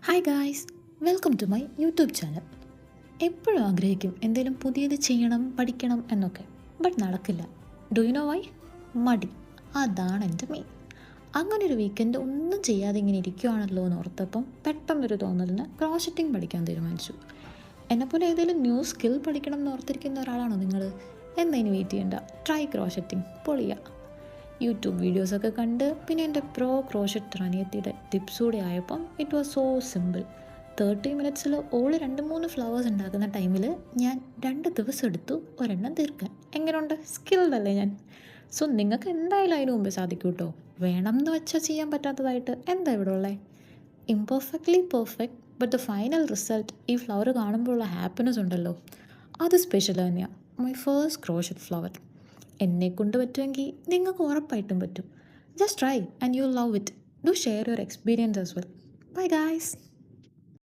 Hi guys, welcome to my YouTube channel. എപ്പോഴും ആഗ്രഹിക്കും എന്തെങ്കിലും പുതിയത് ചെയ്യണം, പഠിക്കണം എന്നൊക്കെ. ബട്ട് നടക്കില്ല. Do you know why? മടി. അതാണ് എൻ്റെ മെയിൻ. അങ്ങനെ ഒരു വീക്കെൻഡ് ഒന്നും ചെയ്യാതെ ഇങ്ങനെ ഇരിക്കുവാണല്ലോ എന്ന് ഓർത്തപ്പം പെട്ടെന്നൊരു തോന്നലിന് ക്രോഷറ്റിംഗ് പഠിക്കാൻ തീരുമാനിച്ചു. എന്നെപ്പോലെ ഏതെങ്കിലും ന്യൂ സ്കിൽ പഠിക്കണം എന്ന് ഓർത്തിരിക്കുന്ന ഒരാളാണോ നിങ്ങൾ? എന്നാ ഇനി വെയിറ്റ് ചെയ്യണ്ട, ട്രൈ ക്രോഷറ്റിംഗ്, പൊളിയ. യൂട്യൂബ് വീഡിയോസൊക്കെ കണ്ട് പിന്നെ എൻ്റെ പ്രോ ക്രോഷറ്റ് അനിയത്തിയുടെ ടിപ്സ് കൂടി ആയപ്പം ഇറ്റ് വാസ് സോ സിമ്പിൾ. 30 മിനിറ്റ്സിൽ ഓള് 2-3 ഫ്ലവേഴ്സ് ഉണ്ടാക്കുന്ന ടൈമിൽ ഞാൻ 2 ദിവസം എടുത്തു ഒരെണ്ണം തീർക്കാൻ. എങ്ങനെയുണ്ട്? സ്കിൽഡ് അല്ലേ ഞാൻ? സോ നിങ്ങൾക്ക് എന്തായാലും അതിന് മുമ്പേ സാധിക്കും കേട്ടോ. വേണം എന്ന് വെച്ചാൽ ചെയ്യാൻ പറ്റാത്തതായിട്ട് എന്താ ഇവിടെ ഉള്ളത്? Imperfectly perfect, but the final result, ഈ ഫ്ലവർ കാണുമ്പോഴുള്ള ഹാപ്പിനെസ് ഉണ്ടല്ലോ, അത് സ്പെഷ്യൽ തന്നെയാണ്. My first crochet flower. എന്നെക്കൊണ്ട് പറ്റുമെങ്കിൽ നിങ്ങൾക്ക് ഉറപ്പായിട്ടും പറ്റും. Just try and you love it. Do share your experience as well. Bye guys.